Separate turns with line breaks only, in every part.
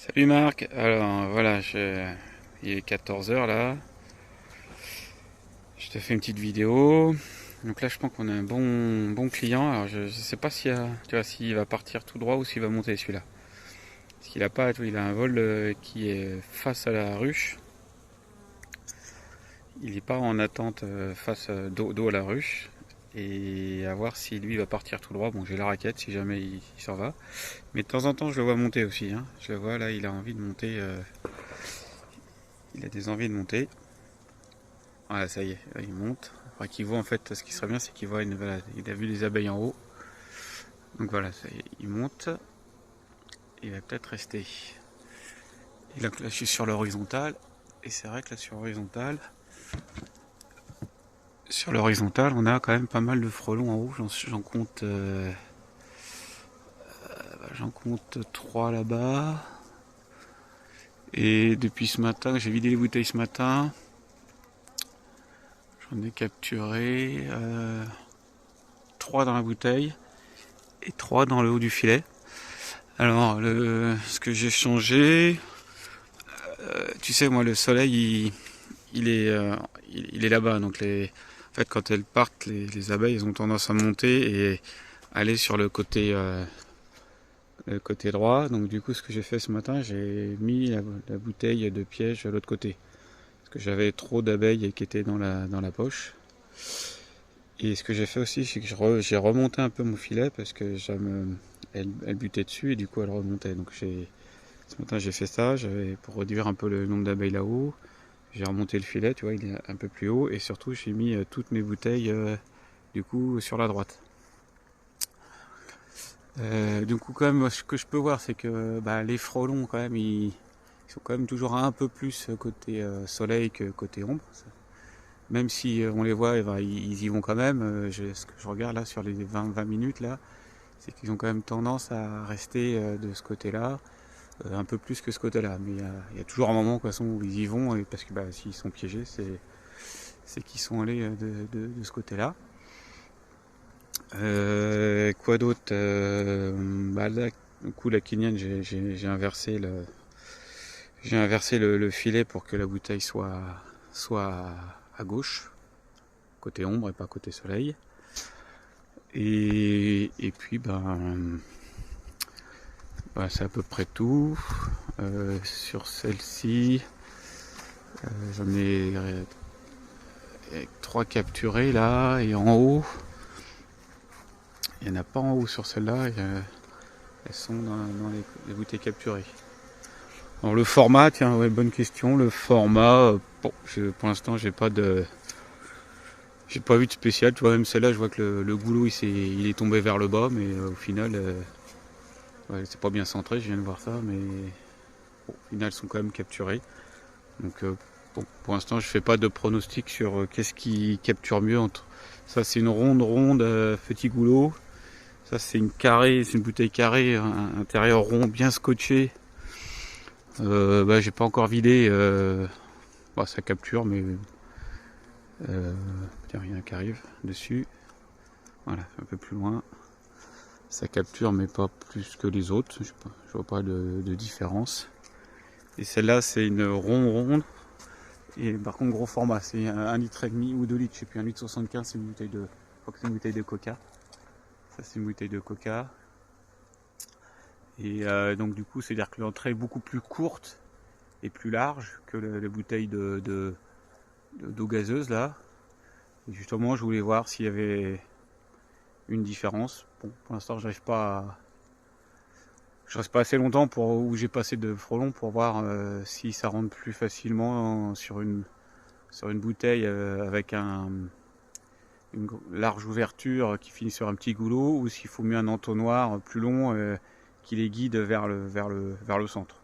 Salut Marc, alors voilà, il est 14 heures là, je te fais une petite vidéo. Donc là je pense qu'on a un bon client, alors je sais pas tu vois, s'il va partir tout droit ou s'il va monter celui-là. Parce qu'il a pas, tu vois, il a un vol qui est face à la ruche, il est pas en attente face dos à la ruche. Et à voir si lui va partir tout droit. Bon, j'ai la raquette si jamais il s'en va. Mais de temps en temps je le vois monter aussi, hein. Je le vois là, il a envie de monter, il a des envies de monter. Voilà, ça y est, là, il monte. Enfin, qu'il voit en fait, ce qui serait bien, c'est qu'il voit voilà, il a vu les abeilles en haut. Donc voilà, ça y est, il monte. Il va peut-être rester. Et là, je suis sur l'horizontale. Et c'est vrai que là, sur l'horizontale, on a quand même pas mal de frelons en haut. J'en compte 3 là-bas. Et depuis ce matin, j'ai vidé les bouteilles ce matin. J'en ai capturé 3 dans la bouteille et 3 dans le haut du filet. Alors, ce que j'ai changé, tu sais, moi, le soleil, il est là-bas. Donc, en fait, quand elles partent, les abeilles, elles ont tendance à monter et aller sur le côté droit. Donc, du coup, ce que j'ai fait ce matin, j'ai mis la bouteille de piège de l'autre côté. Parce que j'avais trop d'abeilles qui étaient dans la poche. Et ce que j'ai fait aussi, c'est que j'ai remonté un peu mon filet parce que elle butait dessus et du coup, elle remontait. Donc, ce matin, j'ai fait ça, pour réduire un peu le nombre d'abeilles là-haut. J'ai remonté le filet, tu vois, il est un peu plus haut. Et surtout, j'ai mis toutes mes bouteilles, du coup, sur la droite. Du coup, quand même, moi, ce que je peux voir, c'est que bah, les frelons, quand même, ils sont quand même toujours un peu plus côté soleil que côté ombre. Même si on les voit, ils y vont quand même. Ce que je regarde là sur les 20 minutes, là, c'est qu'ils ont quand même tendance à rester de ce côté-là. Un peu plus que ce côté-là. Mais il y a toujours un moment de toute façon, où ils y vont, et parce que bah, s'ils sont piégés, c'est qu'ils sont allés de ce côté-là. Quoi d'autre bah là, du coup, la Kenyan, j'ai inversé le filet pour que la bouteille soit à gauche, côté ombre et pas côté soleil. Et puis, bah, c'est à peu près tout. Sur celle-ci, j'en ai 3 capturés là, et en haut, il n'y en a pas en haut sur celle-là, elles sont dans les bouteilles capturées. Alors le format, tiens, ouais, bonne question. Le format, bon, pour l'instant, j'ai pas vu de spécial. Tu vois, même celle-là, je vois que le goulot il est tombé vers le bas, mais au final, ouais, c'est pas bien centré. Je viens de voir ça, mais bon, au final, elles sont quand même capturées. Donc, bon, pour l'instant, je fais pas de pronostic sur qu'est-ce qui capture mieux entre. Ça, c'est une ronde, petit goulot. Ça, c'est une bouteille carrée, intérieur rond, bien scotché. Bah, j'ai pas encore vidé. Bah, ça capture, mais tiens, il y en a qui arrive dessus. Voilà, un peu plus loin. Ça capture, mais pas plus que les autres. Je vois pas de différence. Et celle-là, c'est une ronde. Et par contre, gros format. C'est 1,5 litre ou 2 litres. Je sais plus, 1,75 litre, c'est une bouteille de. Je crois que c'est une bouteille de coca. Ça, c'est une bouteille de coca. Et donc, du coup, c'est-à-dire que l'entrée est beaucoup plus courte et plus large que les bouteilles d'eau gazeuse là. Et justement, je voulais voir s'il y avait une différence. Bon, pour l'instant, je reste pas assez longtemps où j'ai passé de frelons pour voir si ça rentre plus facilement sur une bouteille avec une large ouverture qui finit sur un petit goulot, ou s'il faut mieux un entonnoir plus long qui les guide vers le centre.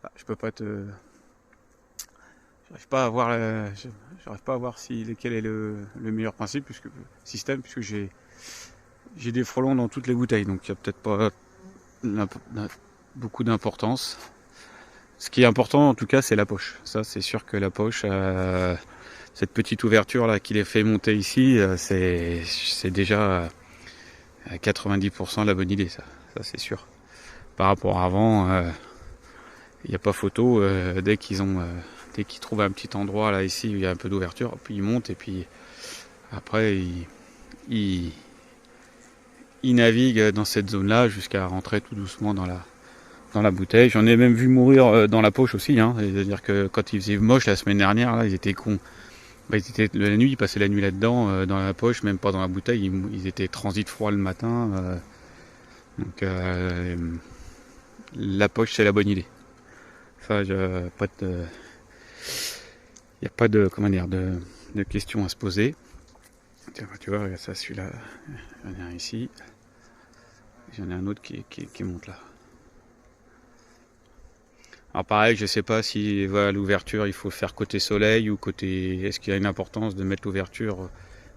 Bah, je peux pas te J'arrive pas à voir lequel est le meilleur système, puisque j'ai des frelons dans toutes les bouteilles, donc il n'y a peut-être pas beaucoup d'importance. Ce qui est important en tout cas, c'est la poche. Ça, c'est sûr que la poche, cette petite ouverture là qui les fait monter ici, c'est déjà à 90% la bonne idée, ça c'est sûr. Par rapport à avant, il n'y a pas photo. Dès qu'ils trouvent un petit endroit là ici où il y a un peu d'ouverture, puis ils montent et puis après ils naviguent dans cette zone là jusqu'à rentrer tout doucement dans la bouteille. J'en ai même vu mourir dans la poche aussi, hein. C'est-à-dire que quand il faisait moche la semaine dernière, là, ils étaient cons. La nuit, ils passaient la nuit là-dedans, dans la poche, même pas dans la bouteille. Ils étaient transit froid le matin. Donc la poche, c'est la bonne idée. Ça, il n'y a pas de, comment dire, de questions à se poser. Tiens, tu vois, regarde ça, celui-là. J'en ai un ici. J'en ai un autre qui monte là. Alors pareil, je sais pas si voilà, l'ouverture il faut faire côté soleil ou côté. Est-ce qu'il y a une importance de mettre l'ouverture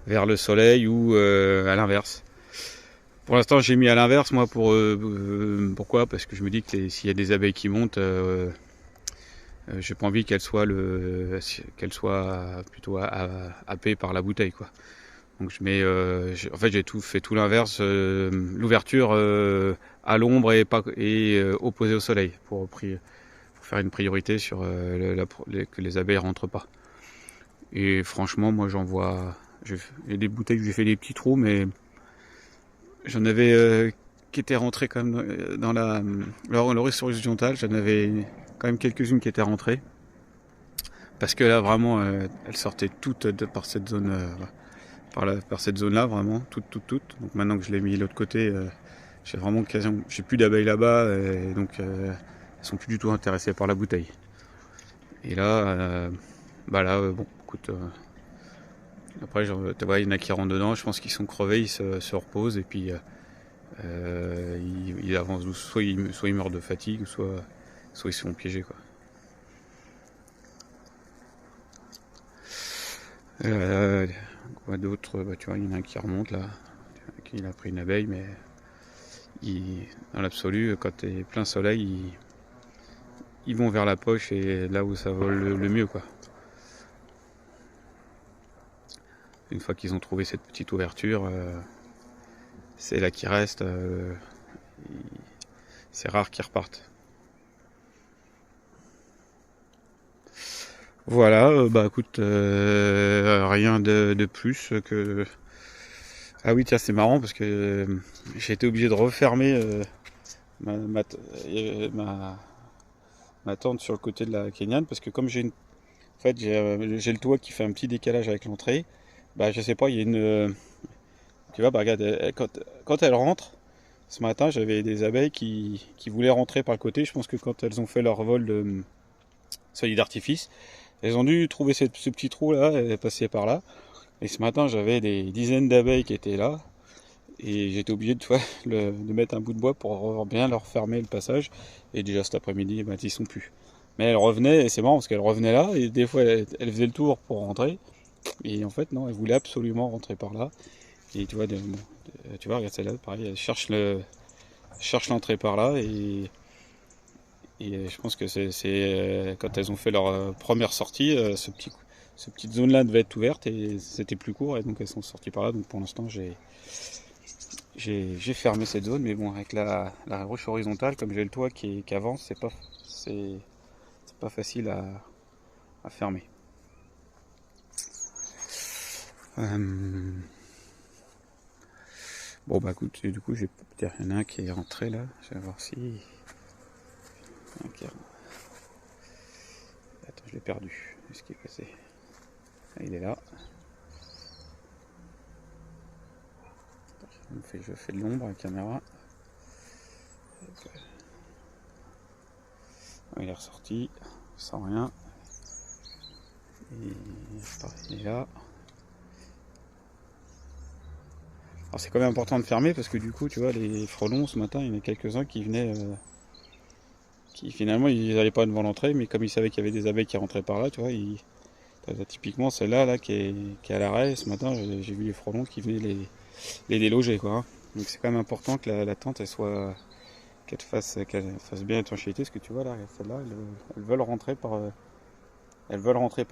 vers le soleil ou à l'inverse. Pour l'instant j'ai mis à l'inverse moi pourquoi? Parce que je me dis que s'il y a des abeilles qui montent, j'ai pas envie qu'elles soient plutôt happées par la bouteille quoi. Donc je mets en fait j'ai fait tout l'inverse, l'ouverture à l'ombre et opposée au soleil pour faire une priorité sur que les abeilles rentrent pas. Et franchement, moi j'en vois. Il y a des bouteilles où j'ai fait des petits trous, mais j'en avais qui étaient rentrées quand même dans l'horizon horizontale. J'en avais quand même quelques-unes qui étaient rentrées. Parce que là vraiment, elles sortaient toutes par cette zone, par cette zone-là, vraiment, toutes. Donc maintenant que je l'ai mis de l'autre côté, j'ai plus d'abeilles là-bas, et donc elles sont plus du tout intéressées par la bouteille. Et là, bon, écoute, après, tu vois, il y en a qui rentrent dedans, je pense qu'ils sont crevés, ils se reposent, et puis ils avancent, soit ils meurent de fatigue, soit ils se font piéger, quoi. Quoi d'autre? Tu vois, il y en a un qui remonte là, il a pris une abeille, mais dans l'absolu, quand t'es plein soleil, ils vont vers la poche et là où ça vole le mieux, quoi. Une fois qu'ils ont trouvé cette petite ouverture, c'est là qu'ils restent. C'est rare qu'ils repartent. Voilà, écoute, rien de plus que. Ah oui, tiens, c'est marrant parce que j'ai été obligé de refermer ma tente sur le côté de la Kenyane parce que comme j'ai le toit qui fait un petit décalage avec l'entrée, je sais pas, il y a une. Tu vois, regarde, quand elle rentre, ce matin, j'avais des abeilles qui voulaient rentrer par le côté. Je pense que quand elles ont fait leur vol de solide d'artifice, elles ont dû trouver ce petit trou là et passer par là. Et ce matin, j'avais des dizaines d'abeilles qui étaient là. Et j'étais obligé de mettre un bout de bois pour bien leur fermer le passage. Et déjà cet après-midi, ils sont plus. Mais elles revenaient, et c'est marrant parce qu'elles revenaient là, et des fois elles faisaient le tour pour rentrer. Et en fait, non, elles voulaient absolument rentrer par là. Et tu vois, regarde celle-là, pareil, elle cherche l'entrée par là. Et je pense que c'est quand elles ont fait leur première sortie, cette petite zone-là devait être ouverte et c'était plus court. Et donc elles sont sorties par là. Donc pour l'instant, j'ai fermé cette zone. Mais bon, avec la roche horizontale, comme j'ai le toit qui avance, c'est pas facile à fermer. Bon écoute, du coup il y en a un qui est rentré là, je vais voir si. Okay. Attends, je l'ai perdu. Qu'est-ce qui est passé? Il est là. Je fais de l'ombre à la caméra. Il est ressorti sans rien. Il est là. Alors c'est quand même important de fermer parce que du coup, tu vois, les frelons ce matin, il y en a quelques-uns qui venaient, qui finalement ils n'allaient pas devant l'entrée, mais comme ils savaient qu'il y avait des abeilles qui rentraient par là, tu vois, typiquement celle-là là, qui est à l'arrêt, ce matin, j'ai vu les frelons qui venaient les déloger, quoi. Hein. Donc c'est quand même important que la tente qu'elle fasse bien étanchéité, parce que tu vois là, celle-là, elles veulent rentrer par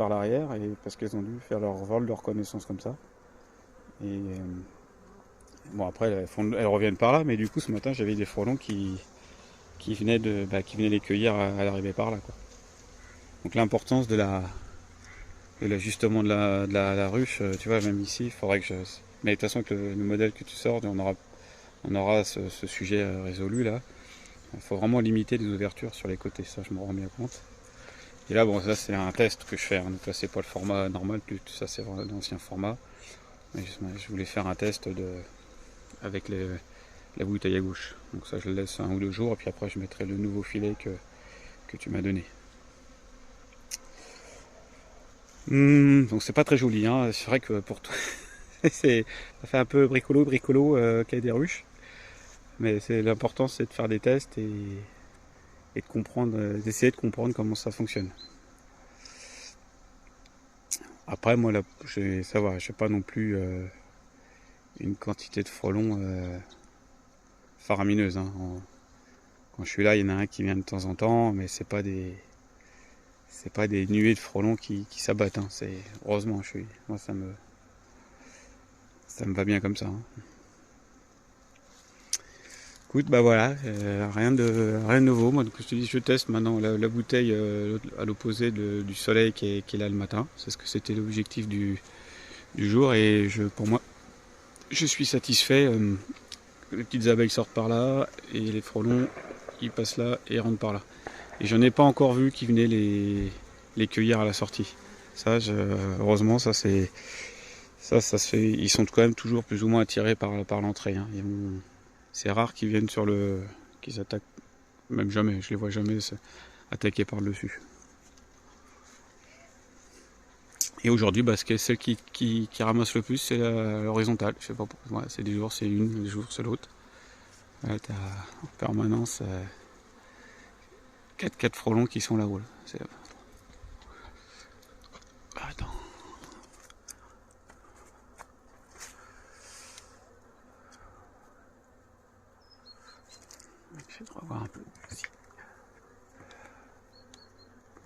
l'arrière, et parce qu'elles ont dû faire leur vol de reconnaissance comme ça. Et bon après elles reviennent par là, mais du coup ce matin j'avais des frelons qui qui venaient les cueillir à l'arrivée par là, quoi. Donc l'importance de l'ajustement de la ruche, tu vois, même ici, il faudrait que je... Mais de toute façon, avec le modèle que tu sors, on aura ce sujet résolu là. Il faut vraiment limiter les ouvertures sur les côtés, ça je me rends bien compte. Et là, bon, ça c'est un test que je fais, hein. Donc là c'est pas le format normal, ça c'est l'ancien format. Mais je voulais faire un test avec la bouteille à gauche. Donc ça je le laisse 1 ou 2 jours, et puis après je mettrai le nouveau filet que tu m'as donné. Donc c'est pas très joli, hein. C'est vrai que pour toi, ça fait un peu bricolo qu'il des ruches. Mais l'important c'est de faire des tests et de comprendre, d'essayer de comprendre comment ça fonctionne. Après moi là, ça va, je sais pas non plus une quantité de frelons faramineuse, hein. Quand je suis là, il y en a un qui vient de temps en temps, mais c'est pas des nuées de frelons qui s'abattent, hein. Heureusement, moi ça me va bien comme ça, hein. Écoute, bah voilà, rien de nouveau. Moi, donc, je te dis, je teste maintenant la bouteille à l'opposé du soleil qui est là le matin. C'est ce que c'était l'objectif du jour, et pour moi, je suis satisfait. Les petites abeilles sortent par là et les frelons ils passent là et rentrent par là. Et j'en ai pas encore vu qui venaient les cueillir à la sortie. Ça, heureusement, ça se fait. Ils sont quand même toujours plus ou moins attirés par l'entrée, hein. C'est rare qu'ils viennent qu'ils attaquent, même jamais. Je les vois jamais attaquer par le dessus. Et aujourd'hui, celle qui ramasse le plus, c'est l'horizontale. Je sais pas pourquoi. C'est des jours c'est une, des jours c'est l'autre. Là, t'as en permanence 4 frelons qui sont là-haut. Là. Attends. Je vais revoir un peu ici.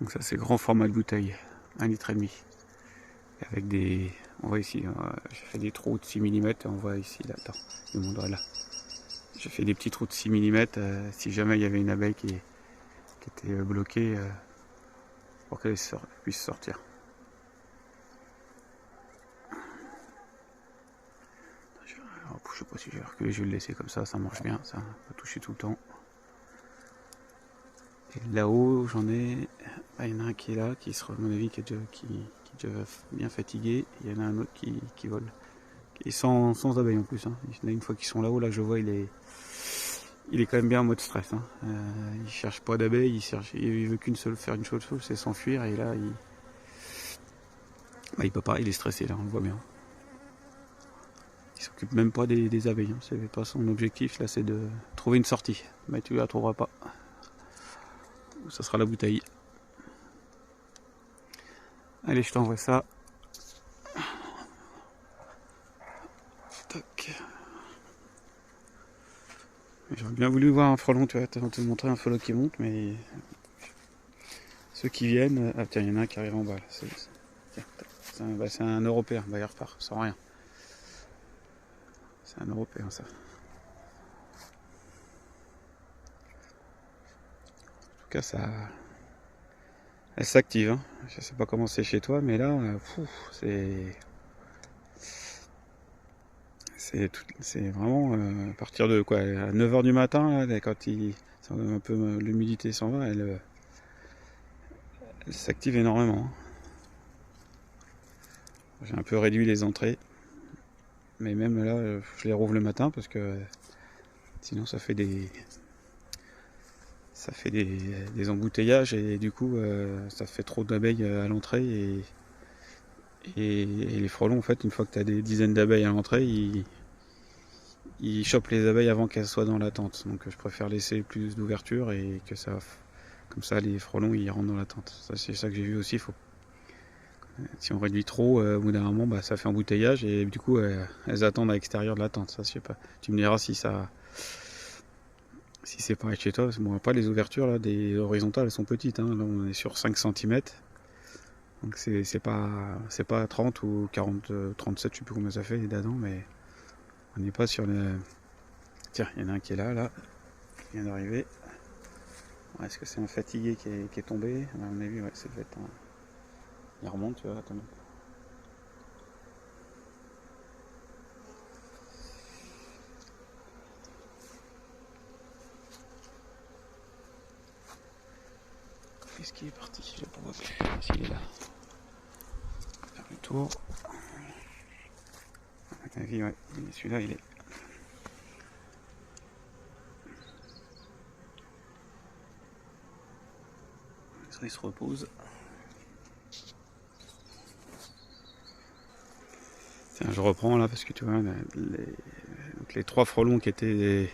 Donc ça c'est grand format de bouteille, 1,5 litre. Avec on voit ici, j'ai fait des trous de 6 mm, on voit ici, là, attends, je vous montrerai là. J'ai fait des petits trous de 6 mm, si jamais il y avait une abeille qui était bloquée, pour qu'elle puisse sortir. Je sais pas si je vais reculer, je vais le laisser comme ça marche bien, ça va toucher tout le temps. Et là-haut, j'en ai, il y en a un qui est là, qui sera à mon avis qui est déjà bien fatigué. Il y en a un autre qui vole, et sans abeilles en plus, hein. Il y en a une fois qu'ils sont là-haut, là je vois il est quand même bien en mode stress, hein. Il cherche pas d'abeilles, il veut faire une seule chose, c'est s'enfuir, et là il peut pas, il est stressé là, on le voit bien. Il s'occupe même pas des abeilles, hein. C'est pas son objectif là, c'est de trouver une sortie. Mais tu la trouveras pas. Ça sera la bouteille. Allez, je t'envoie ça. Tac. J'aurais bien voulu voir un frelon, tu vois, te montrer un frelon qui monte, mais ceux qui viennent. Ah tiens, il y en a un qui arrive en bas. C'est un Européen, bah il repart, sans rien. C'est un Européen ça. En tout cas, elle s'active, hein. Je sais pas comment c'est chez toi, mais là, c'est vraiment à partir de quoi, à 9h du matin, là, quand un peu l'humidité s'en va, elle s'active énormément. J'ai un peu réduit les entrées, mais même là, je les rouvre le matin parce que sinon ça fait des embouteillages, et du coup ça fait trop d'abeilles à l'entrée, et les frelons en fait, une fois que tu as des dizaines d'abeilles à l'entrée, ils chopent les abeilles avant qu'elles soient dans la tente. Donc je préfère laisser plus d'ouverture, et comme ça les frelons ils rentrent dans la tente. Ça, c'est ça que j'ai vu aussi. Si on réduit trop, au bout d'un moment, ça fait embouteillage, et du coup elles attendent à l'extérieur de la tente. Ça, je sais pas. Tu me diras si c'est pareil chez toi. Bon, après les ouvertures là, des horizontales, elles sont petites, hein. Là on est sur 5 cm. Donc c'est pas 30 ou 40, 37, je sais plus combien ça fait d'Adam, mais on n'est pas sur le... Tiens, il y en a un qui est là, il vient d'arriver. Est-ce que c'est un fatigué qui est tombé? À mon avis, ouais, ça devait être un... Il remonte, tu vois, attends. Qu'est-ce qui est parti? Je ne le vois plus. S'il est là. Faire le tour. À mon avis, ouais, celui-là, il est... Ça, il se repose. Tiens, je reprends là parce que tu vois, les 3 frelons qui étaient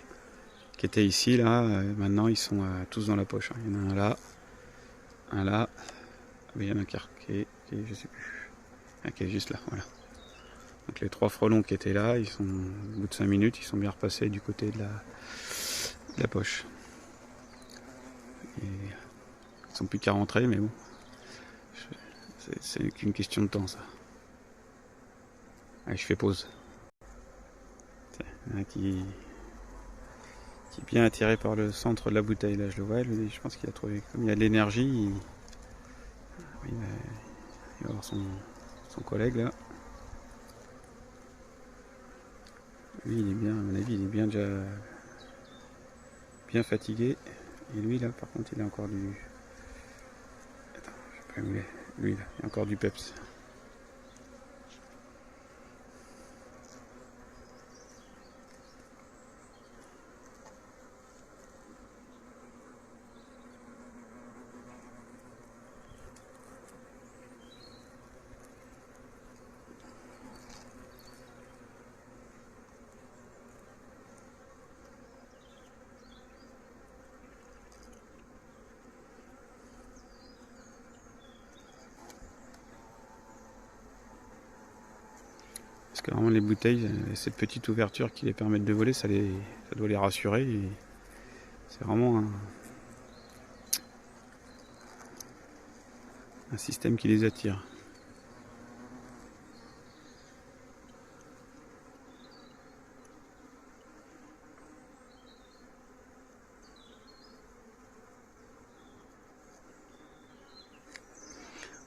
ici, là, maintenant ils sont tous dans la poche. Hein. Il y en a un là, mais il y en a un qui est, je sais plus, qui est juste là, voilà. Donc les 3 frelons qui étaient là, ils sont, au bout de 5 minutes, ils sont bien repassés du côté de la poche. Et ils sont plus qu'à rentrer, mais bon, c'est qu'une question de temps, ça. Allez, je fais pause. Il y en a qui est bien attiré par le centre de la bouteille, là je le vois, je pense qu'il a trouvé, comme il y a de l'énergie, il va voir son collègue là. Lui il est bien, à mon avis, il est bien déjà bien fatigué. Et lui là par contre il a encore du... Attends, je sais pas où il est. Lui là, il a encore du peps. Parce que vraiment les bouteilles, cette petite ouverture qui les permettent de voler, ça doit les rassurer. C'est vraiment un système qui les attire.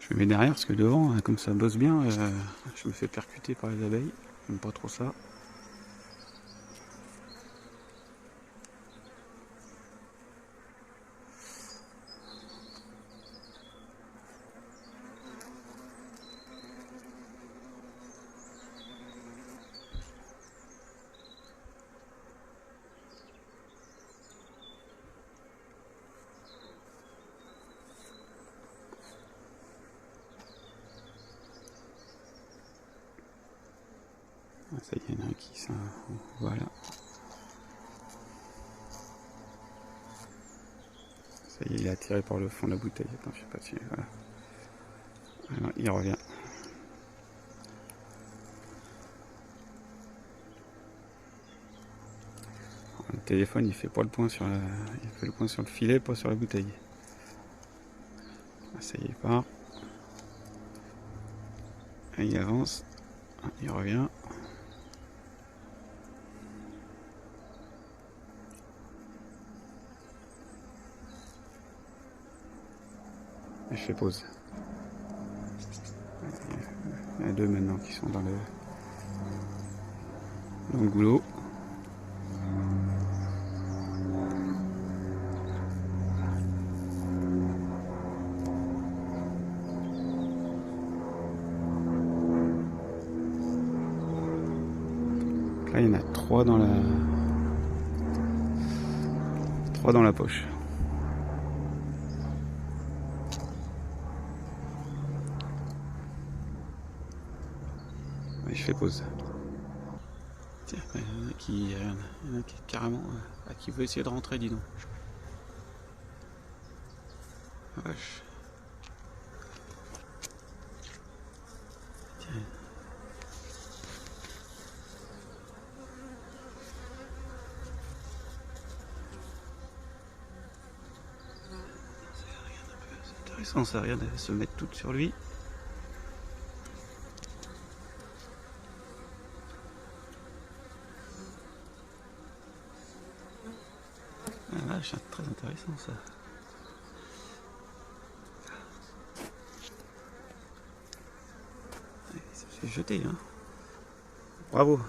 Je me mets derrière parce que devant, comme ça bosse bien, je me fais percuter par les abeilles. J'aime pas trop ça. Ça y est, il y en a un qui ça. Voilà. Ça y est, il est attiré par le fond de la bouteille. Attends, je sais pas si. Voilà. Alors, il revient. Alors, le téléphone, il fait pas le point sur il fait le point sur le filet, pas sur la bouteille. Ah, ça y est, il part. Et il avance. Ah, il revient. Et je fais pause. Il y en a 2 maintenant qui sont dans le goulot. Là, il y en a 3 dans la poche. Et je fais pause. Tiens, il y en a qui carrément qui veut essayer de rentrer, dis donc. Vache. Tiens. C'est intéressant ça, regarde, elles se mettent toutes sur lui. Ah vache, c'est très intéressant ça. jeté. Hein. Bravo.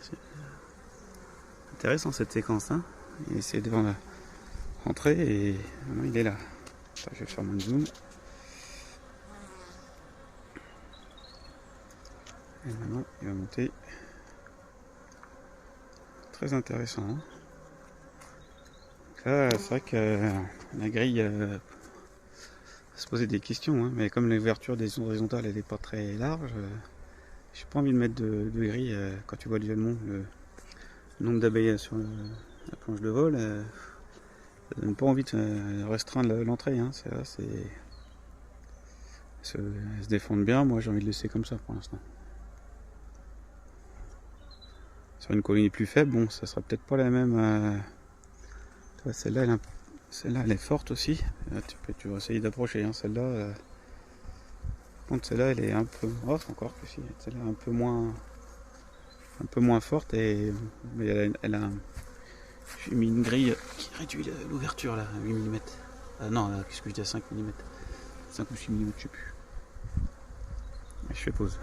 C'est intéressant cette séquence. Hein. Il essaie devant la rentrée et non, il est là. Enfin, je vais faire mon zoom. Et maintenant, il va monter. Très intéressant. Hein. Là, c'est vrai que la grille se poser des questions, hein, mais comme l'ouverture des horizontales elle n'est pas très large, j'ai pas envie de mettre de grille quand tu vois visuellement le nombre d'abeilles sur la planche de vol. Ça donne pas envie de restreindre l'entrée. Hein, se défendent bien. Moi, j'ai envie de laisser comme ça pour l'instant. Sur une colonie plus faible, bon, ça sera peut-être pas la même. Celle-là, elle est forte aussi. Tu vas essayer d'approcher. Hein, celle-là, par contre, celle-là, elle est un peu. Oh, encore que si. Celle-là, un peu moins forte mais elle a. J'ai mis une grille qui réduit l'ouverture là, à 8 mm. Non, là, qu'est-ce que je dis à 5 mm 5 ou 6 mm, je sais plus. Je fais pause.